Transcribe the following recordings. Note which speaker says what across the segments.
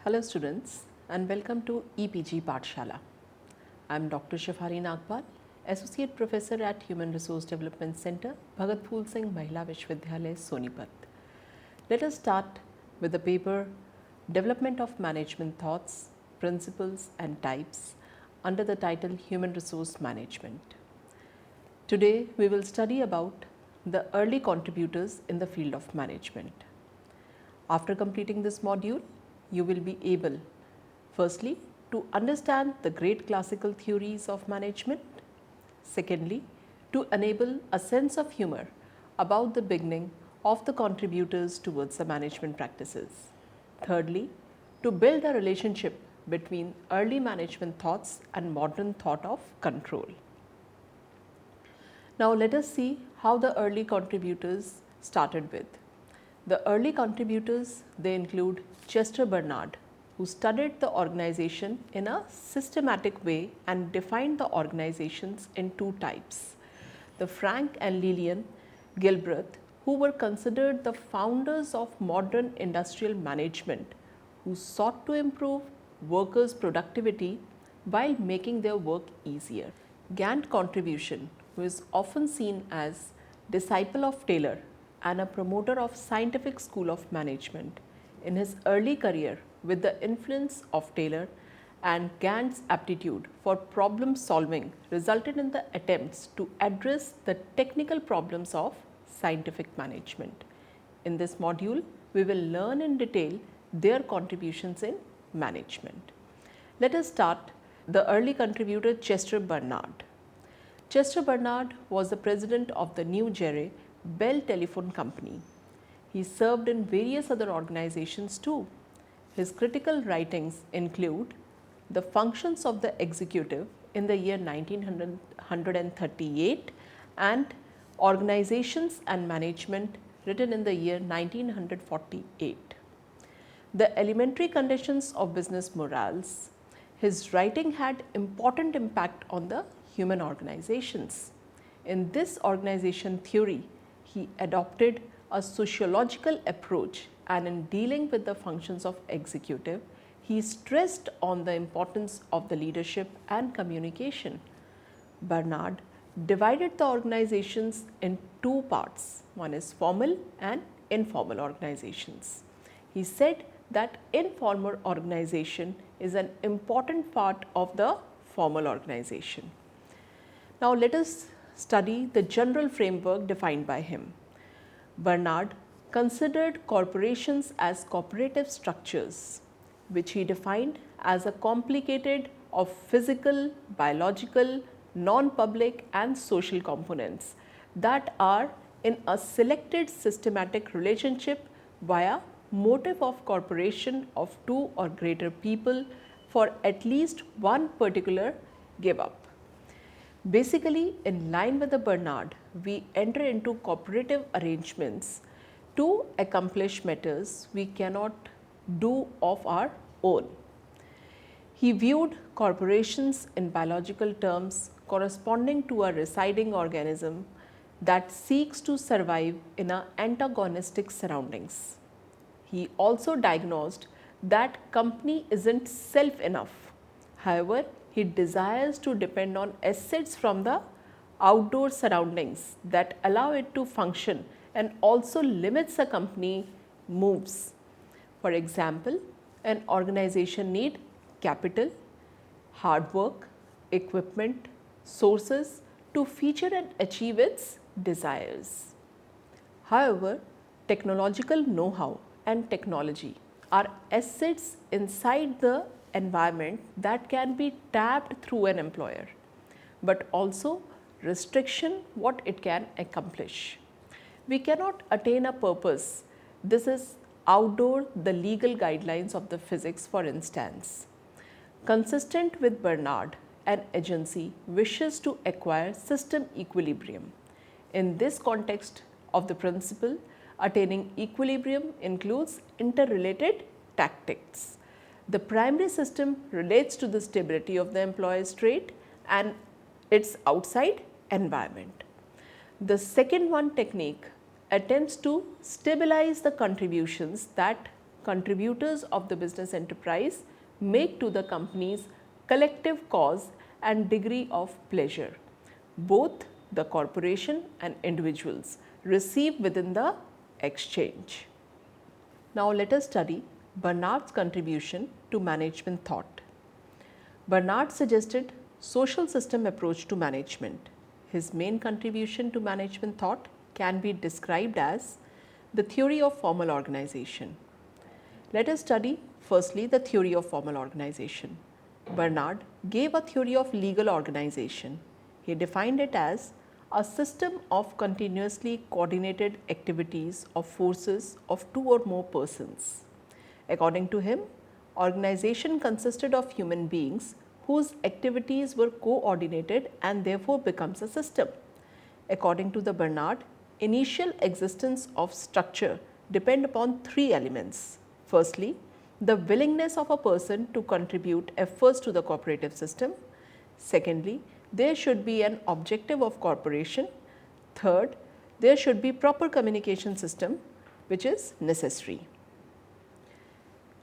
Speaker 1: Hello students and welcome to EPG Pathshala. I am Dr. Shafari Nagpal, Associate Professor at Human Resource Development Center, Bhagat Phool Singh Mahila Vishwavidyalaya, Sonipat. Let us start with the paper Development of Management Thoughts, Principles and Types under the title Human Resource Management. Today we will study about the early contributors in the field of management. After completing this module, you will be able, firstly, to understand the great classical theories of management, secondly, to enable a sense of humor about the beginning of the contributors towards the management practices, thirdly, to build a relationship between early management thoughts and modern thought of control. Now let us see how the early contributors started with. The early contributors, they include Chester Bernard, who studied the organization in a systematic way and defined the organizations in two types. The Frank and Lillian Gilbreth, who were considered the founders of modern industrial management, who sought to improve workers' productivity while making their work easier. Gant contribution, who is often seen as disciple of Taylor and a promoter of scientific school of management. In his early career, with the influence of Taylor and Gant's aptitude for problem solving resulted in the attempts to address the technical problems of scientific management. In this module, we will learn in detail their contributions in management. Let us start the early contributor Chester Bernard. Chester Bernard was the president of the New Jersey Bell Telephone Company. He served in various other organizations too. His critical writings include The Functions of the Executive in the year 1938 and Organizations and Management written in the year 1948. The Elementary Conditions of Business Morals. His writing had important impact on the human organizations. In this organization theory, he adopted a sociological approach, and in dealing with the functions of executive, he stressed on the importance of the leadership and communication. Bernard divided the organizations in two parts. One is formal and informal organizations. He said that informal organization is an important part of the formal organization. Now let us study the general framework defined by him. Bernard considered corporations as cooperative structures, which he defined as a complicated of physical, biological, non-public and social components that are in a selected systematic relationship via motive of corporation of two or greater people for at least one particular give up. Basically, in line with the Bernard, we enter into cooperative arrangements to accomplish matters we cannot do of our own. He viewed corporations in biological terms corresponding to a residing organism that seeks to survive in antagonistic surroundings. He also diagnosed that company isn't self enough. However, he desires to depend on assets from the outdoor surroundings that allow it to function and also limits a company moves. For example, an organization need capital, hard work, equipment, sources to feature and achieve its desires. However, technological know-how and technology are assets inside the environment that can be tapped through an employer, but also restriction what it can accomplish. We cannot attain a purpose. This is outdoor the legal guidelines of the physics, for instance. Consistent with Bernard, an agency wishes to acquire system equilibrium. In this context of the principle, attaining equilibrium includes interrelated tactics. The primary system relates to the stability of the employee's trade and its outside environment. The second one technique attempts to stabilize the contributions that contributors of the business enterprise make to the company's collective cause and degree of pleasure. Both the corporation and individuals receive within the exchange. Now let us study Bernard's contribution to management thought. Bernard suggested social system approach to management. His main contribution to management thought can be described as the theory of formal organization. Let us study firstly the theory of formal organization. Bernard gave a theory of legal organization. He defined it as a system of continuously coordinated activities of forces of two or more persons. According to him, organization consisted of human beings whose activities were coordinated and therefore becomes a system. According to the Bernard, initial existence of structure depend upon three elements. Firstly, the willingness of a person to contribute efforts to the cooperative system. Secondly, there should be an objective of corporation. Third, there should be proper communication system which is necessary.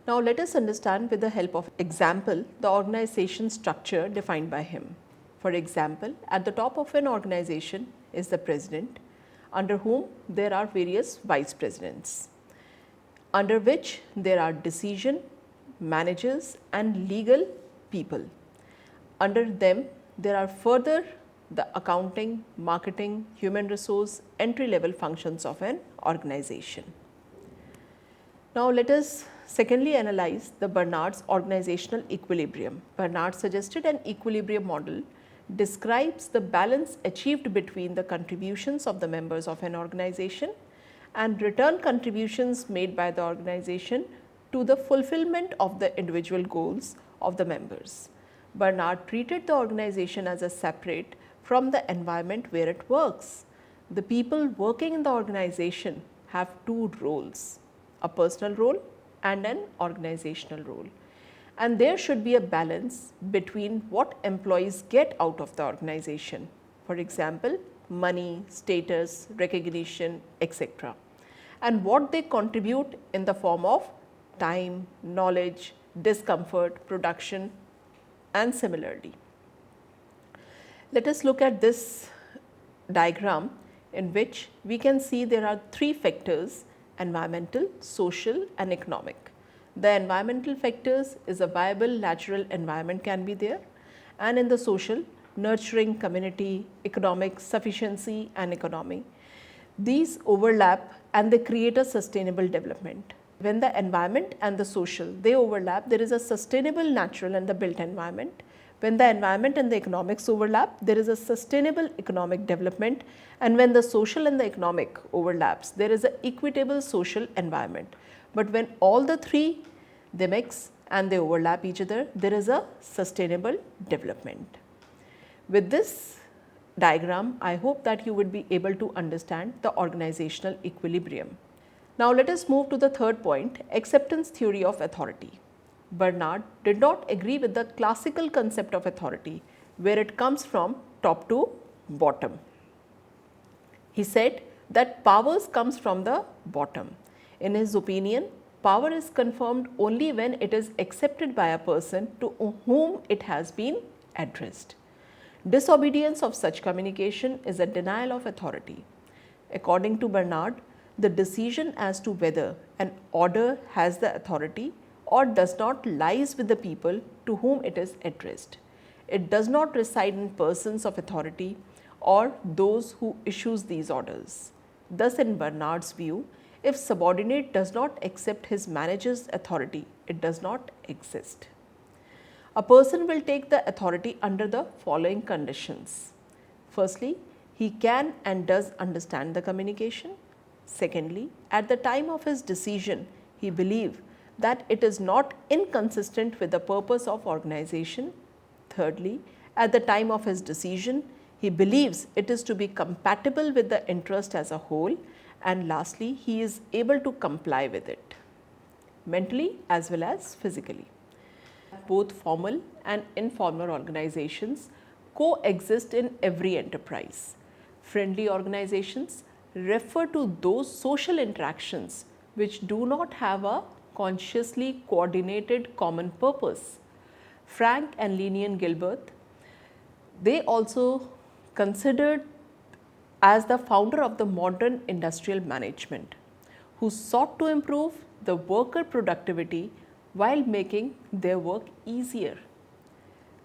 Speaker 1: Now let us understand with the help of example the organization structure defined by him. For example, at the top of an organization is the president, under whom there are various vice presidents, under which there are decision, managers and legal people. Under them there are further the accounting, marketing, human resource, entry level functions of an organization. Now let us secondly analyze the Bernard's organizational equilibrium. Bernard suggested an equilibrium model describes the balance achieved between the contributions of the members of an organization and return contributions made by the organization to the fulfillment of the individual goals of the members. Bernard treated the organization as a separate from the environment where it works. The people working in the organization have two roles, a personal role and an organizational role. And there should be a balance between what employees get out of the organization. For example, money, status, recognition, etc. and what they contribute in the form of time, knowledge, discomfort, production and similarly. Let us look at this diagram in which we can see there are three factors: environmental, social and economic. The environmental factors is a viable natural environment can be there, and in the social, nurturing community, economic sufficiency and economy. These overlap and they create a sustainable development. When the environment and the social they overlap, there is a sustainable natural and the built environment. When the environment and the economics overlap, there is a sustainable economic development, and when the social and the economic overlaps, there is an equitable social environment. But when all the three they mix and they overlap each other, there is a sustainable development. With this diagram, I hope that you would be able to understand the organizational equilibrium. Now let us move to the third point, acceptance theory of authority. Bernard did not agree with the classical concept of authority, where it comes from top to bottom. He said that powers comes from the bottom. In his opinion, power is confirmed only when it is accepted by a person to whom it has been addressed. Disobedience of such communication is a denial of authority. According to Bernard, the decision as to whether an order has the authority or does not lies with the people to whom it is addressed. It does not reside in persons of authority or those who issues these orders. Thus, in Bernard's view, if subordinate does not accept his manager's authority, it does not exist. A person will take the authority under the following conditions. Firstly, he can and does understand the communication. Secondly, at the time of his decision, he believes that it is not inconsistent with the purpose of organization. Thirdly, at the time of his decision, he believes it is to be compatible with the interest as a whole. And lastly, he is able to comply with it, mentally as well as physically. Both formal and informal organizations coexist in every enterprise. Friendly organizations refer to those social interactions which do not have a consciously coordinated common purpose. Frank and Lenian Gilbert, they also considered as the founder of the modern industrial management, who sought to improve the worker productivity while making their work easier.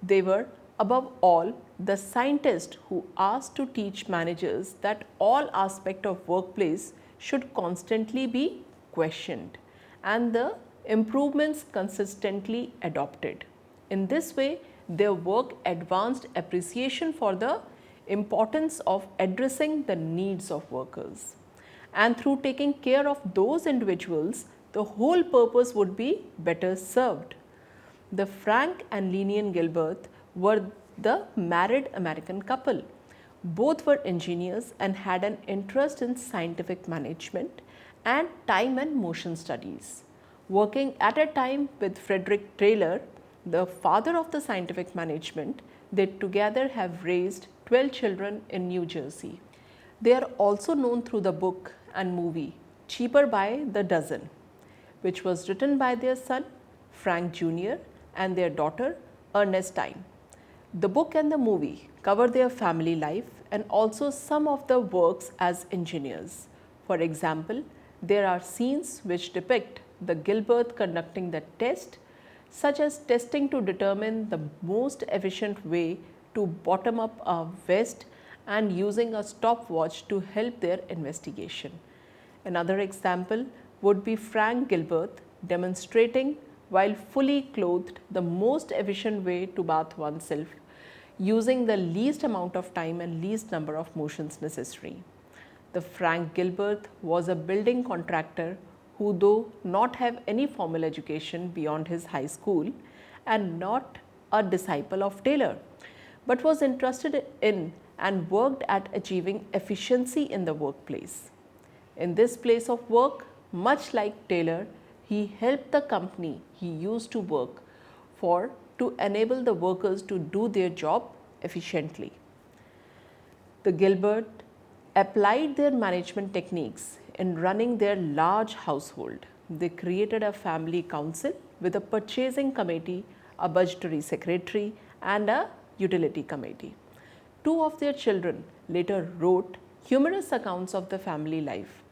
Speaker 1: They were, above all, the scientists who asked to teach managers that all aspects of workplace should constantly be questioned and the improvements consistently adopted. In this way, their work advanced appreciation for the importance of addressing the needs of workers. And through taking care of those individuals, the whole purpose would be better served. The Frank and Lenian Gilbert were the married American couple. Both were engineers and had an interest in scientific management and time and motion studies. Working at a time with Frederick Taylor, the father of the scientific management, they together have raised 12 children in New Jersey. They are also known through the book and movie Cheaper by the Dozen, which was written by their son Frank Jr. and their daughter Ernestine. The book and the movie cover their family life and also some of the works as engineers. For example, there are scenes which depict the Gilbert conducting the test, such as testing to determine the most efficient way to bottom up a vest and using a stopwatch to help their investigation. Another example would be Frank Gilbert demonstrating while fully clothed the most efficient way to bath oneself using the least amount of time and least number of motions necessary. The Frank Gilbert was a building contractor who, though not have any formal education beyond his high school and not a disciple of Taylor, but was interested in and worked at achieving efficiency in the workplace. In this place of work, much like Taylor, he helped the company he used to work for to enable the workers to do their job efficiently. The Gilbert applied their management techniques in running their large household. They created a family council with a purchasing committee, a budgetary secretary, and a utility committee. Two of their children later wrote humorous accounts of the family life,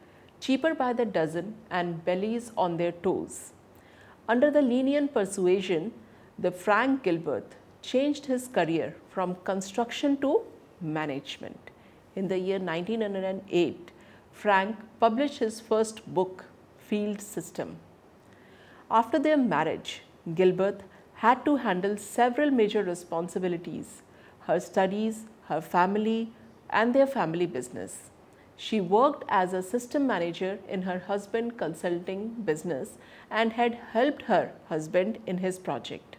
Speaker 1: Cheaper by the Dozen and Bellies on Their Toes. Under the lenient persuasion, the Frank Gilbert changed his career from construction to management. In the year 1908, Frank published his first book, Field System. After their marriage, Gilbert had to handle several major responsibilities: her studies, her family, and their family business. She worked as a system manager in her husband's consulting business and had helped her husband in his project.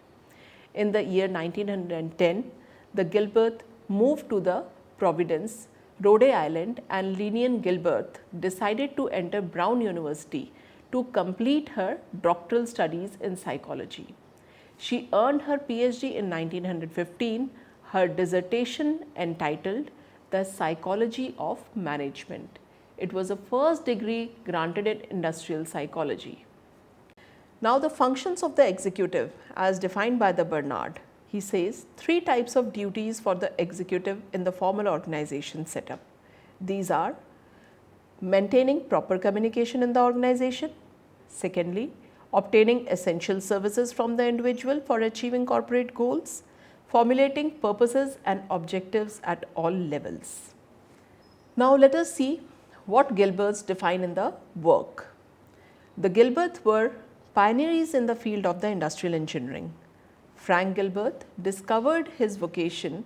Speaker 1: In the year 1910, the Gilbert moved to the Providence, Rhode Island, and Lenian Gilbert decided to enter Brown University to complete her doctoral studies in psychology. She earned her PhD in 1915, her dissertation entitled The Psychology of Management. It was the first degree granted in industrial psychology. Now, the functions of the executive as defined by the Bernard. He says 3 types of duties for the executive in the formal organization setup. These are maintaining proper communication in the organization. Secondly, obtaining essential services from the individual for achieving corporate goals. Formulating purposes and objectives at all levels. Now, let us see what Gilberts define in the work. The Gilberts were pioneers in the field of the industrial engineering. Frank Gilbert discovered his vocation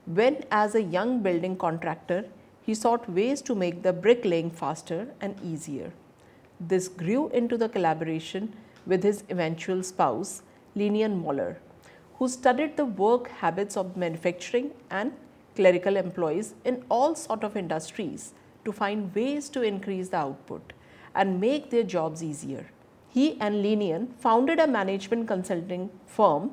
Speaker 1: when, as a young building contractor, he sought ways to make the bricklaying faster and easier. This grew into the collaboration with his eventual spouse, Lenian Moller, who studied the work habits of manufacturing and clerical employees in all sorts of industries to find ways to increase the output and make their jobs easier. He and Lenian founded a management consulting firm,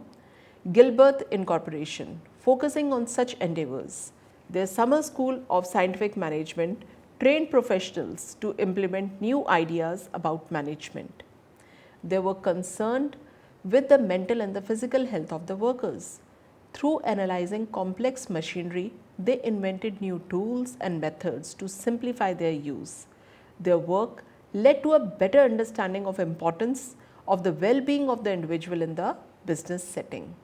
Speaker 1: Gilbert Incorporation, focusing on such endeavors. Their summer school of scientific management trained professionals to implement new ideas about management. They were concerned with the mental and the physical health of the workers. Through analyzing complex machinery, they invented new tools and methods to simplify their use. Their work led to a better understanding of importance of the well-being of the individual in the business setting.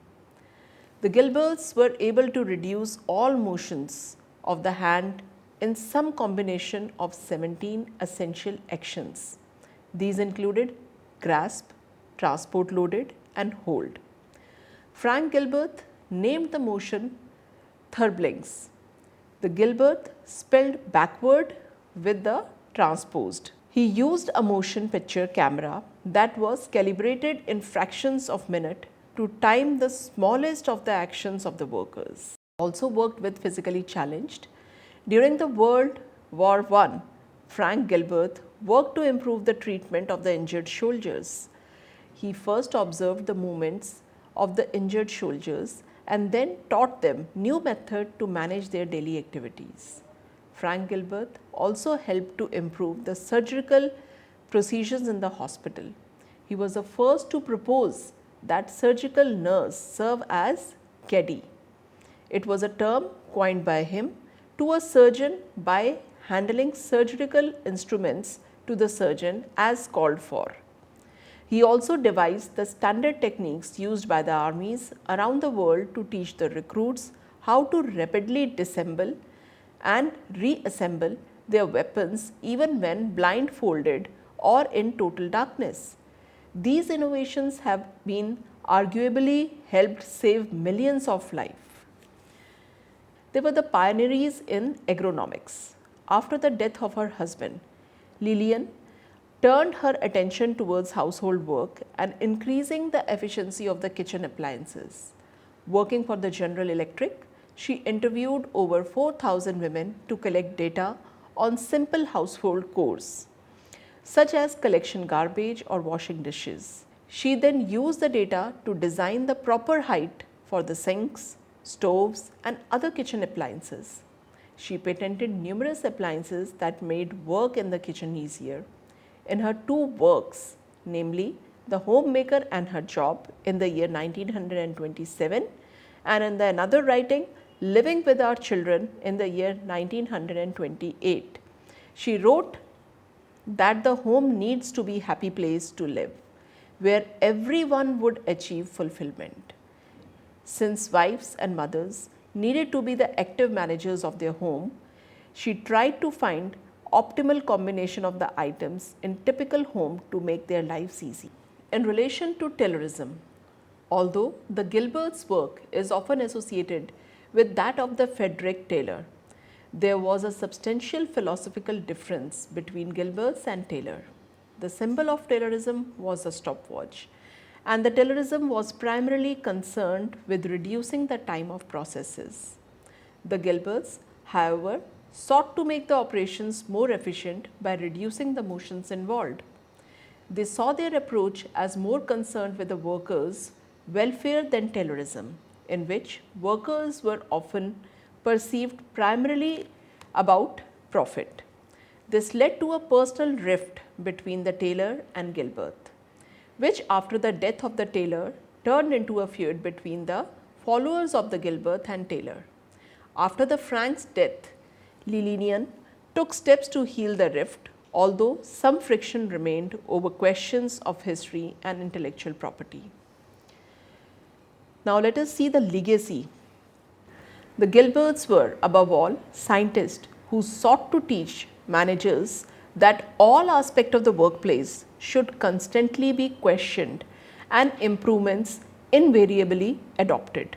Speaker 1: The Gilberts were able to reduce all motions of the hand in some combination of 17 essential actions. These included grasp, transport loaded and hold. Frank Gilbert named the motion Thurblings. The Gilbert spelled backward with the transposed. He used a motion picture camera that was calibrated in fractions of minute to time the smallest of the actions of the workers. Also worked with physically challenged. During the World War I, Frank Gilbert worked to improve the treatment of the injured soldiers. He first observed the movements of the injured soldiers and then taught them new method to manage their daily activities. Frank Gilbert also helped to improve the surgical procedures in the hospital. He was the first to propose that surgical nurse serve as caddy. It was a term coined by him to a surgeon by handling surgical instruments to the surgeon as called for. He also devised the standard techniques used by the armies around the world to teach the recruits how to rapidly disassemble and reassemble their weapons even when blindfolded or in total darkness. These innovations have been arguably helped save millions of lives. They were the pioneers in agronomics. After the death of her husband, Lillian turned her attention towards household work and increasing the efficiency of the kitchen appliances. Working for the General Electric, she interviewed over 4,000 women to collect data on simple household chores, such as collection garbage or washing dishes. She then used the data to design the proper height for the sinks, stoves, and other kitchen appliances. She patented numerous appliances that made work in the kitchen easier. In her two works, namely The Homemaker and Her Job in the year 1927 and in the another writing, Living with Our Children in the year 1928, she wrote that the home needs to be a happy place to live, where everyone would achieve fulfillment. Since wives and mothers needed to be the active managers of their home, she tried to find optimal combination of the items in typical home to make their lives easy. In relation to Taylorism, although the Gilbert's work is often associated with that of the Frederick Taylor, there was a substantial philosophical difference between Gilbert's and Taylor. The symbol of Taylorism was a stopwatch, and the Taylorism was primarily concerned with reducing the time of processes. The Gilberts, however, sought to make the operations more efficient by reducing the motions involved. They saw their approach as more concerned with the workers' welfare than Taylorism, in which workers were often perceived primarily about profit. This led to a personal rift between the Taylor and Gilbert, which after the death of the Taylor turned into a feud between the followers of the Gilbert and Taylor. After the Frank's death, Lillian took steps to heal the rift, although some friction remained over questions of history and intellectual property. Now let us see the legacy. The Gilberts were, above all, scientists who sought to teach managers that all aspects of the workplace should constantly be questioned and improvements invariably adopted.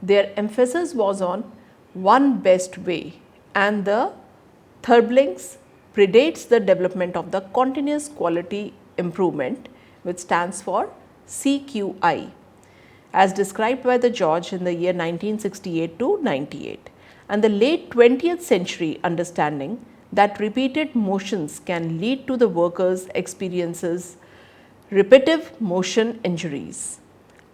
Speaker 1: Their emphasis was on one best way, and the Thurblings predates the development of the continuous quality improvement, which stands for CQI, as described by the George in the year 1968 to 98, and the late 20th century understanding that repeated motions can lead to the workers' experiences repetitive motion injuries.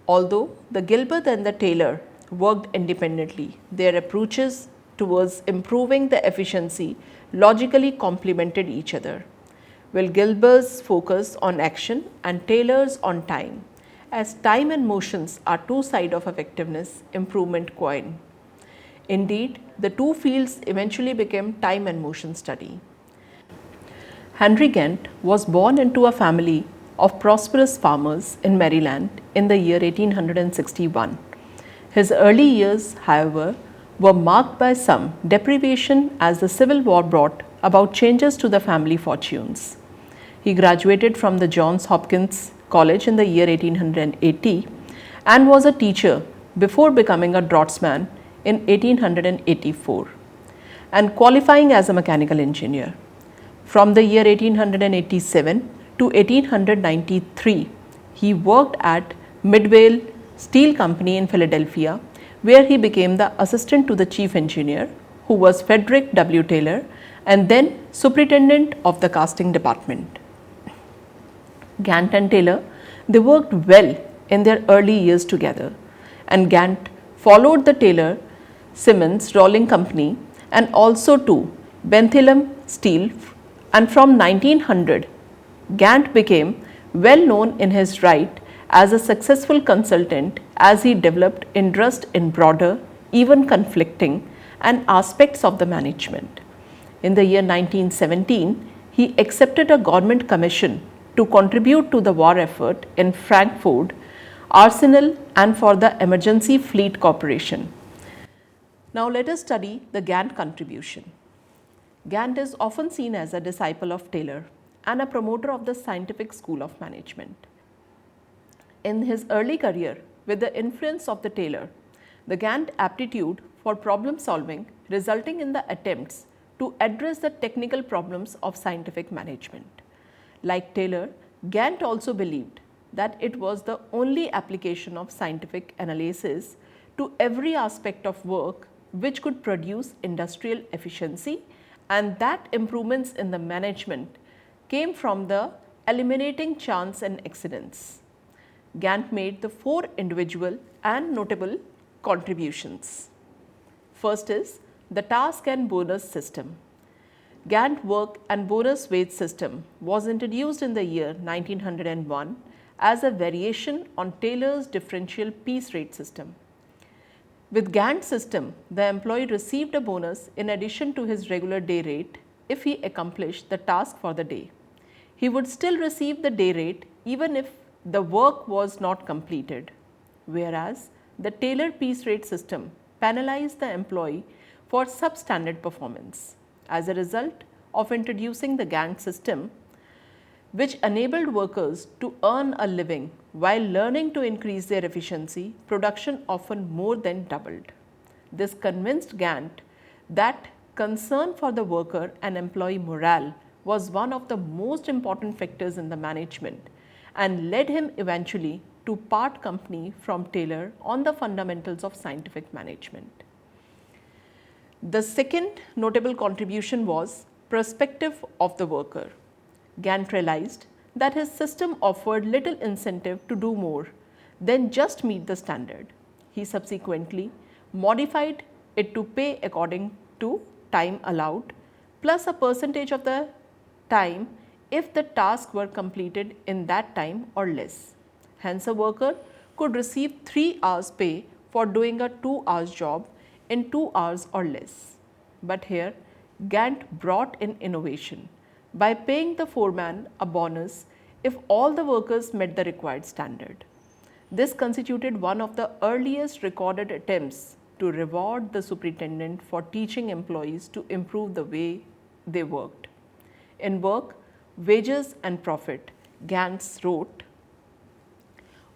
Speaker 1: Although the Gilbert and the Taylor worked independently, their approaches towards improving the efficiency logically complemented each other. while Gilbert's focus on action and Taylor's on time, as time and motions are two sides of effectiveness improvement coin. Indeed, the two fields eventually became time and motion study. Henry Gantt was born into a family of prosperous farmers in Maryland in the year 1861. His early years, however, were marked by some deprivation as the Civil War brought about changes to the family fortunes. He graduated from the Johns Hopkins College in the year 1880 and was a teacher before becoming a draughtsman in 1884 and qualifying as a mechanical engineer. From the year 1887 to 1893, he worked at Midvale Steel Company in Philadelphia, where he became the assistant to the chief engineer, who was Frederick W. Taylor, and then superintendent of the casting department. Gantt and Taylor, they worked well in their early years together, and Gantt followed the Taylor Simmons Rolling Company and also to Benthlehem Steel, and from 1900, Gantt became well known in his right as a successful consultant as he developed interest in broader, even conflicting, and aspects of the management. In the year 1917, he accepted a government commission to contribute to the war effort in Frankfurt Arsenal and for the Emergency Fleet Corporation. Now let us study the Gantt contribution. Gantt is often seen as a disciple of Taylor and a promoter of the scientific school of management. In his early career, with the influence of the Taylor, the Gantt aptitude for problem solving resulting in the attempts to address the technical problems of scientific management. Like Taylor, Gantt also believed that it was the only application of scientific analysis to every aspect of work which could produce industrial efficiency, and that improvements in the management came from the eliminating chance and accidents. Gantt made the four individual and notable contributions. First is the task and bonus system. Gantt work and bonus wage system was introduced in the year 1901 as a variation on Taylor's differential piece rate system. With Gantt's system, the employee received a bonus in addition to his regular day rate if he accomplished the task for the day. He would still receive the day rate even if the work was not completed, whereas the Taylor piece rate system penalized the employee for substandard performance. As a result of introducing the Gantt system, which enabled workers to earn a living while learning to increase their efficiency, production often more than doubled. This convinced Gantt that concern for the worker and employee morale was one of the most important factors in the management and led him eventually to part company from Taylor on the fundamentals of scientific management. The second notable contribution was perspective of the worker. Gantt realized that his system offered little incentive to do more than just meet the standard. He subsequently modified it to pay according to time allowed plus a percentage of the time if the tasks were completed in that time or less. Hence, a worker could receive 3 hours pay for doing a 2 hours job in 2 hours or less. But here, Gantt brought in innovation by paying the foreman a bonus if all the workers met the required standard. This constituted one of the earliest recorded attempts to reward the superintendent for teaching employees to improve the way they worked. In Work, Wages and Profit, Gantt wrote,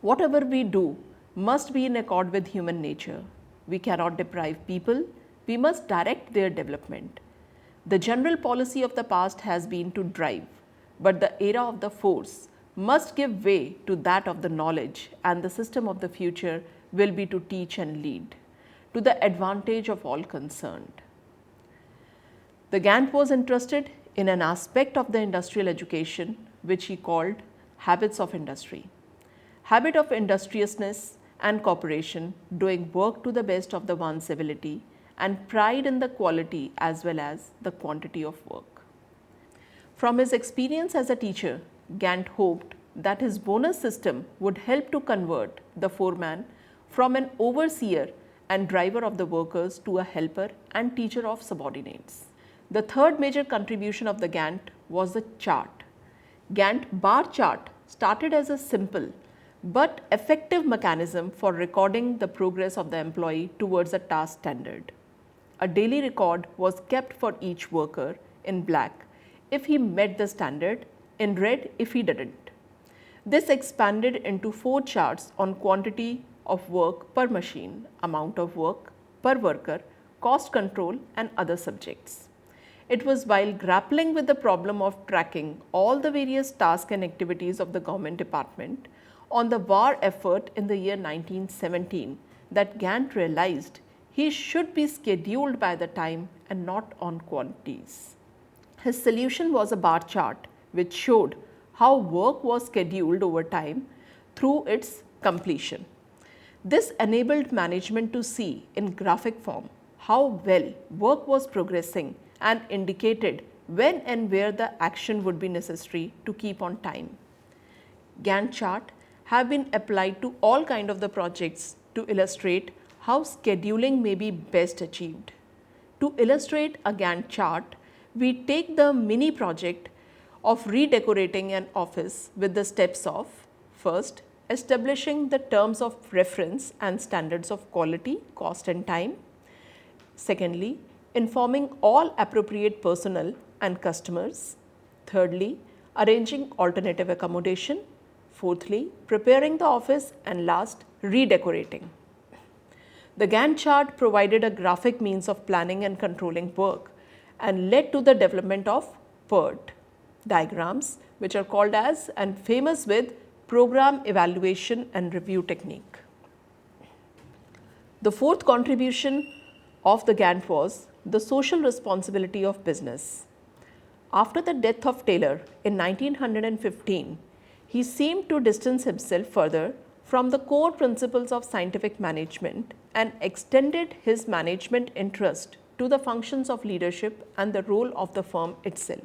Speaker 1: "Whatever we do must be in accord with human nature. We cannot deprive people, we must direct their development. The general policy of the past has been to drive, but the era of the force must give way to that of the knowledge, and the system of the future will be to teach and lead, to the advantage of all concerned." The Gantt was interested in an aspect of the industrial education which he called habits of industry. Habit of industriousness and cooperation, doing work to the best of the one's ability, and pride in the quality as well as the quantity of work. From his experience as a teacher, Gantt hoped that his bonus system would help to convert the foreman from an overseer and driver of the workers to a helper and teacher of subordinates. The third major contribution of the Gantt was the chart. Gantt bar chart started as a simple but effective mechanism for recording the progress of the employee towards a task standard. A daily record was kept for each worker in black if he met the standard, in red if he didn't. This expanded into 4 charts on quantity of work per machine, amount of work per worker, cost control and other subjects. It was while grappling with the problem of tracking all the various tasks and activities of the government department on the war effort in the year 1917 that Gantt realized he should be scheduled by the time and not on quantities. His solution was a bar chart which showed how work was scheduled over time through its completion. This enabled management to see in graphic form how well work was progressing and indicated when and where the action would be necessary to keep on time. Gantt chart have been applied to all kinds of the projects to illustrate how scheduling may be best achieved. To illustrate a Gantt chart, we take the mini project of redecorating an office with the steps of first, establishing the terms of reference and standards of quality, cost and time. Secondly, informing all appropriate personnel and customers. Thirdly, arranging alternative accommodation. Fourthly, preparing the office, and last, redecorating. The Gantt chart provided a graphic means of planning and controlling work and led to the development of PERT diagrams, which are called as and famous with program evaluation and review technique. The fourth contribution of the Gantt was the social responsibility of business. After the death of Taylor in 1915, he seemed to distance himself further from the core principles of scientific management and extended his management interest to the functions of leadership and the role of the firm itself.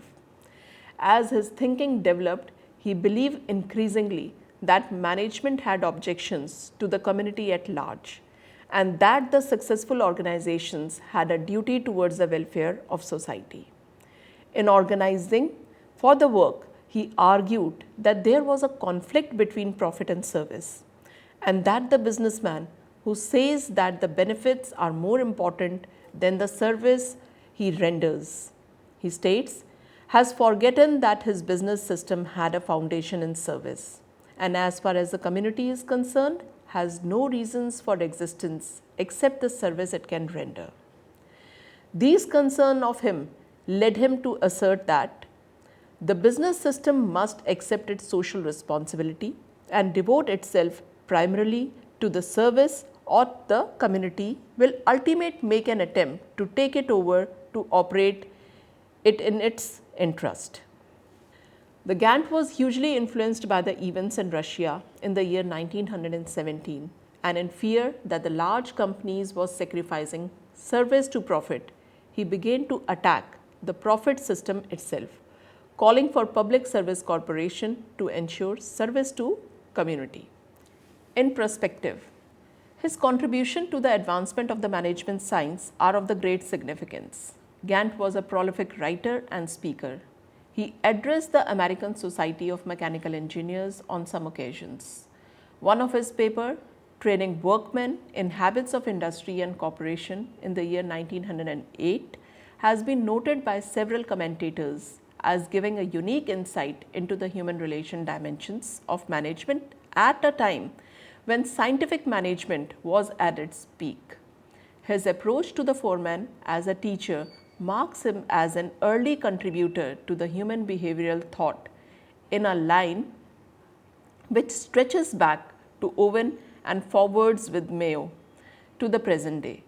Speaker 1: As his thinking developed, he believed increasingly that management had objections to the community at large and that the successful organizations had a duty towards the welfare of society. In organizing for the work, he argued that there was a conflict between profit and service, and that the businessman who says that the benefits are more important than the service he renders, he states, has forgotten that his business system had a foundation in service, and as far as the community is concerned, has no reasons for existence except the service it can render. These concerns of him led him to assert that the business system must accept its social responsibility and devote itself primarily to the service, or the community will ultimately make an attempt to take it over to operate it in its interest. The Gantt was hugely influenced by the events in Russia in the year 1917, and in fear that the large companies was sacrificing service to profit, he began to attack the profit system itself, calling for public service corporation to ensure service to community. In perspective, his contribution to the advancement of the management science are of the great significance. Gantt was a prolific writer and speaker. He addressed the American Society of Mechanical Engineers on some occasions. One of his papers, Training Workmen in Habits of Industry and Cooperation in the year 1908, has been noted by several commentators as giving a unique insight into the human relation dimensions of management at a time when scientific management was at its peak. His approach to the foreman as a teacher marks him as an early contributor to the human behavioral thought in a line which stretches back to Owen and forwards with Mayo to the present day.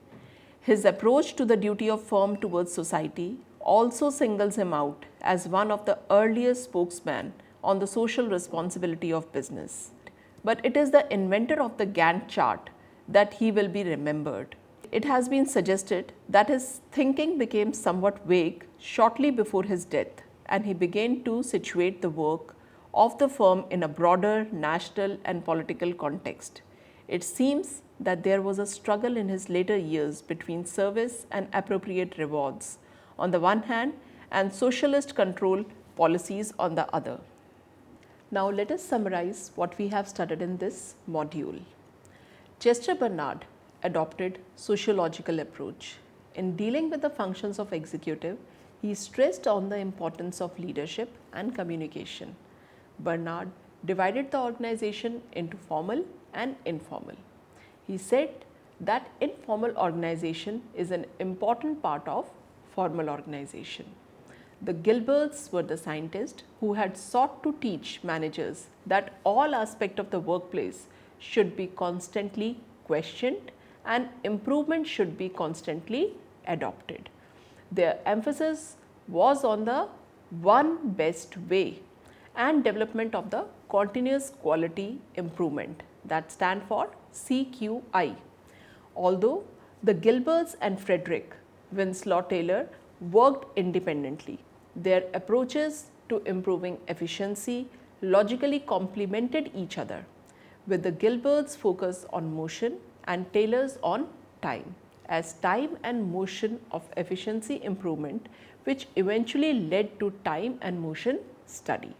Speaker 1: His approach to the duty of firm towards society also singles him out as one of the earliest spokesmen on the social responsibility of business. But it is the inventor of the Gantt chart that he will be remembered. It has been suggested that his thinking became somewhat vague shortly before his death, and he began to situate the work of the firm in a broader national and political context. It seems that there was a struggle in his later years between service and appropriate rewards on the one hand and socialist control policies on the other. Now let us summarize what we have studied in this module. Chester Bernard adopted sociological approach. In dealing with the functions of executive, he stressed on the importance of leadership and communication. Bernard divided the organization into formal and informal. He said that informal organization is an important part of formal organization. The Gilberts were the scientists who had sought to teach managers that all aspects of the workplace should be constantly questioned and improvement should be constantly adopted. Their emphasis was on the one best way and development of the continuous quality improvement, that stand for CQI. Although the Gilberts and Frederick Winslow Taylor worked independently, their approaches to improving efficiency logically complemented each other, with the Gilberts' focus on motion and Taylor's on time, as time and motion of efficiency improvement, which eventually led to time and motion study.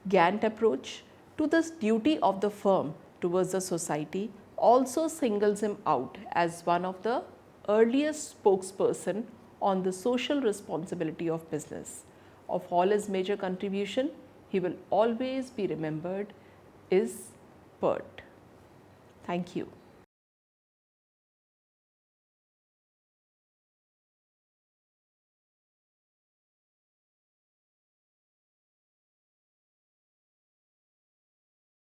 Speaker 1: Gantt approach to this duty of the firm towards the society also singles him out as one of the earliest spokesperson on the social responsibility of business. Of all his major contribution, he will always be remembered is PERT. Thank you.